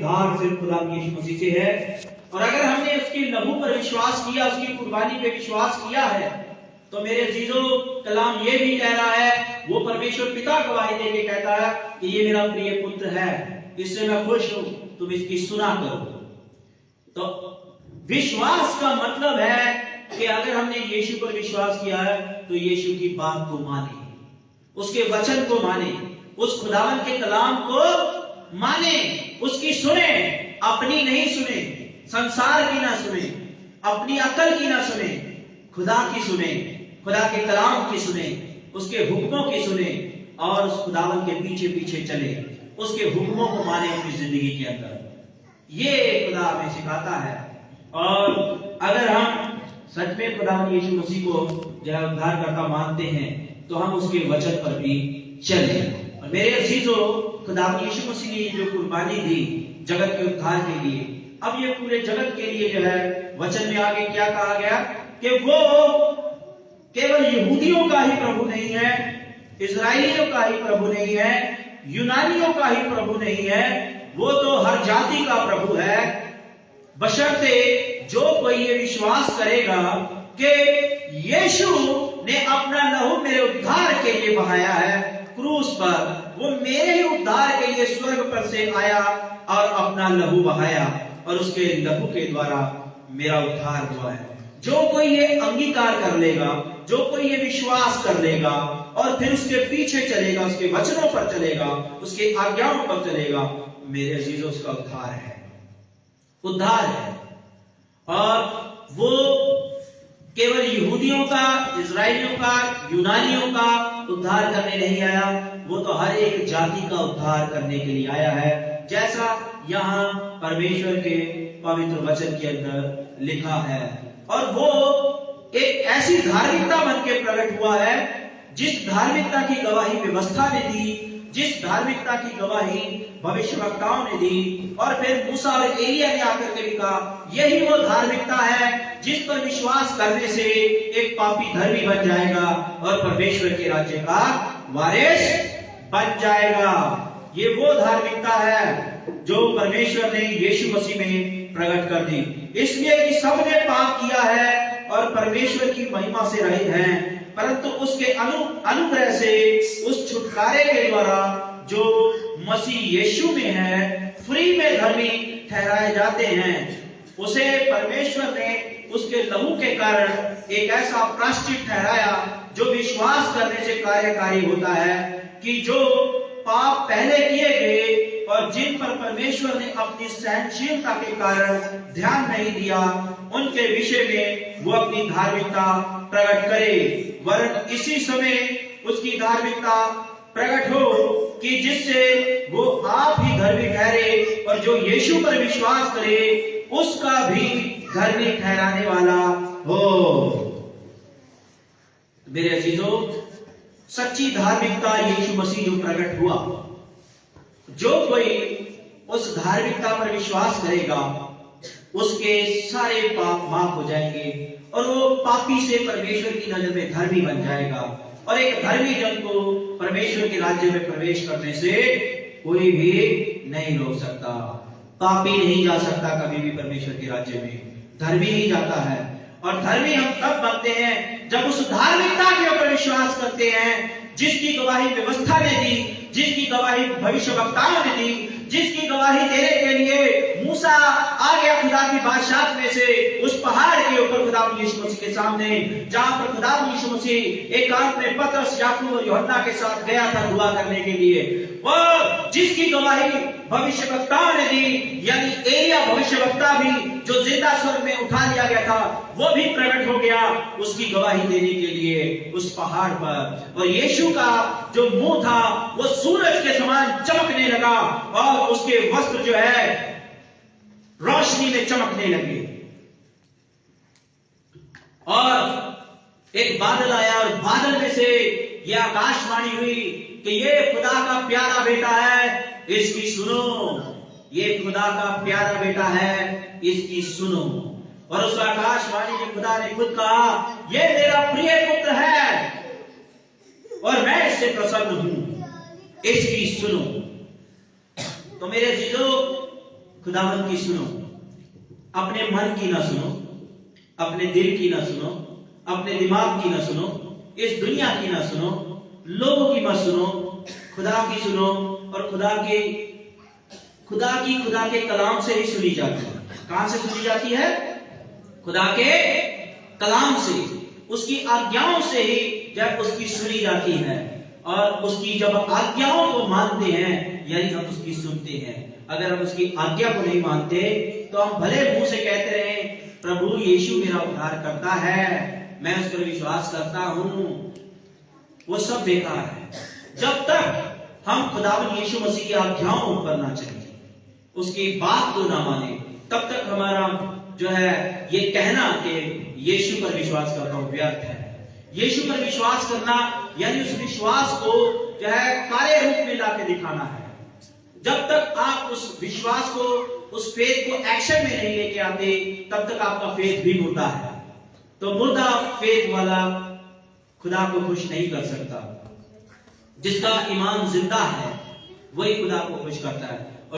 उद्धार सिर्फ खुदा यीशु मसीह से है। और अगर हमने उसके लहू पर विश्वास किया, उसकी कुर्बानी पे विश्वास किया है, तो मेरे अजीजों कलाम ये भी कह रहा है, वो परमेश्वर पिता गवाही देके कहता है कि ये मेरा प्रिय पुत्र है, इससे मैं खुश हूं, तुम इसकी सुना करो। तो विश्वास का मतलब है कि अगर हमने यीशु पर विश्वास किया है तो यीशु की बात को माने, उसके वचन को माने, उस खुदावन के कलाम को माने, उसकी सुने, अपनी नहीं सुने, संसार की ना सुने, अपनी अकल की ना सुने, खुदा की सुने, खुदा के कलाम की सुने, उसके हुक्मों की सुने और उस खुदावन के पीछे पीछे चले, उसके हुक्मों को माने अपनी जिंदगी के अंदर। ये खुदा हमें सिखाता है। और अगर हम सच में खुदावन यीशु मसीह को जो है उद्धारकर्ता मानते हैं तो हम उसके वचन पर भी चले। और मेरे अजीजों, खुदावन यीशु मसीह ने जो कुर्बानी दी जगत के उद्धार के लिए, अब ये पूरे जगत के लिए जो है वचन में आगे क्या कहा गया कि वो केवल यहूदियों का ही प्रभु नहीं है, इजराइलियों का ही प्रभु नहीं है, यूनानियों का ही प्रभु नहीं है, वो तो हर जाति का प्रभु है, बशर्ते जो कोई ये विश्वास करेगा कि यीशु ने अपना लहू मेरे उद्धार के लिए बहाया है क्रूस पर, वो मेरे ही उद्धार के लिए स्वर्ग पर से आया और अपना लहू बहाया और उसके लहू के द्वारा मेरा उद्धार हुआ है। जो कोई ये अंगीकार कर लेगा, जो कोई ये विश्वास कर लेगा और फिर उसके पीछे चलेगा, उसके वचनों पर चलेगा, उसके आज्ञाओं पर चलेगा, मेरे अजीजों उसका उद्धार है, उद्धार है। और वो केवल यहूदियों का, इजराइलियों का, यूनानियों का उद्धार करने नहीं आया, वो तो हर एक जाति का उद्धार करने के लिए आया है, जैसा यहाँ परमेश्वर के पवित्र वचन के अंदर लिखा है। और वो एक ऐसी धार्मिकता बन के प्रकट हुआ है जिस धार्मिकता की गवाही व्यवस्था ने दी, जिस धार्मिकता की गवाही भविष्यवक्ताओं ने दी, और फिर मूसा और एलिया ने आकर के भी कहा यही वो धार्मिकता है जिस पर विश्वास करने से एक पापी धर्मी बन जाएगा और परमेश्वर के राज्य का वारिस बन जाएगा। ये वो धार्मिकता है जो परमेश्वर ने यीशु मसीह में प्रकट कर दी, इसलिए कि सबने पाप किया है और परमेश्वर की महिमा से रहित हैं, परंतु उसके अनुग्रह से, उस छुटकारे के द्वारा जो मसीह यीशु में है, फ्री में धर्मी ठहराए जाते हैं। उसे परमेश्वर ने उसके लहू के कारण एक ऐसा प्रायश्चित ठहराया जो विश्वास करने से कार्यकारी होता है कि जो पाप पहले किए गए और जिन पर परमेश्वर ने अपनी सहनशीलता के कारण ध्यान नहीं दिया, उनके विषय में वो अपनी धार्मिकता प्रकट करे, वरन इसी समय उसकी धार्मिकता प्रकट हो कि जिससे वो आप ही धर्मी ठहरे और जो यीशु पर विश्वास करे उसका भी धर्मी ठहराने वाला हो। मेरे अजीजों, सच्ची धार्मिकता यीशु मसीह जो प्रकट हुआ, जो कोई उस धार्मिकता पर विश्वास करेगा उसके सारे पाप माफ हो जाएंगे और वो पापी से परमेश्वर की नजर में धर्मी बन जाएगा। और एक धर्मी जन को परमेश्वर के राज्य में प्रवेश करने से कोई भी नहीं रोक सकता। पापी नहीं जा सकता कभी भी परमेश्वर के राज्य में, धर्मी ही जाता है। और धर्मी हम तब बनते हैं जब उस धार्मिकता के ऊपर विश्वास करते हैं जिसकी गवाही व्यवस्था ने दी, जिसकी गवाही भविष्यवक्ताओं ने दी, जिसकी गवाही देने के लिए मूसा आ गया खुदा की बादशाहत में से उस पहाड़ के ऊपर खुदा यीशु मसीह के सामने, जहां पर खुदा यीशु मसीह एकांत में पतरस, याकूब और यूहन्ना के साथ गया था दुआ करने के लिए। वो जिसकी गवाही भविष्यवक्ताओं ने दी, यानी एलिया भविष्यवक्ता भी जो जिंदा स्वर्ग में उठा लिया गया था, वो भी प्रकट हो गया उसकी गवाही देने के लिए उस पहाड़ पर। और यीशु का जो मुंह था वो सूरज के समान चमकने लगा और उसके वस्त्र जो है रोशनी में चमकने लगे। और एक बादल आया और बादल में से यह आकाशवाणी हुई कि ये खुदा का प्यारा बेटा है, इसकी सुनो। ये खुदा का प्यारा बेटा है, इसकी सुनो। और उस आकाशवाणी में खुदा ने खुद कहा, ये मेरा प्रिय पुत्र है और मैं इससे प्रसन्न हूं, इसकी सुनो। तो मेरे जीजो, खुदावंद की सुनो, अपने मन की ना सुनो, अपने दिल की ना सुनो, अपने दिमाग की ना सुनो, इस दुनिया की ना सुनो, लोगों की मत सुनो, खुदा की सुनो। और खुदा के कलाम से ही सुनी जाती है। कहां से सुनी जाती है? खुदा के कलाम से, उसकी आज्ञाओं से ही जब उसकी सुनी जाती है। और उसकी जब आज्ञाओं को मानते हैं यानी हम उसकी सुनते हैं। अगर हम उसकी आज्ञा को नहीं मानते तो हम भले मुंह से कहते रहे प्रभु यीशु मेरा उद्धार करता है, मैं उस पर विश्वास करता हूं, वो सब बेकार है। जब तक हम खुदावंद यीशु मसीह की आज्ञाओं पर ना चलें, उसकी बात को ना माने, तब तक हमारा जो है ये कहना कि यीशु पर विश्वास करता हूं व्यर्थ है। यीशु पर विश्वास करना यानी उस विश्वास को जो है कार्य रूप में लाके दिखाना है। जब तक आप उस विश्वास को, उस फेथ को एक्शन में नहीं लेके आते, तब तक आपका फेथ भी मुर्दा है। तो मुर्दा फेथ वाला खुदा को खुश नहीं कर सकता। जिसका ईमान जिंदा है वही खुदा को खुश करता है।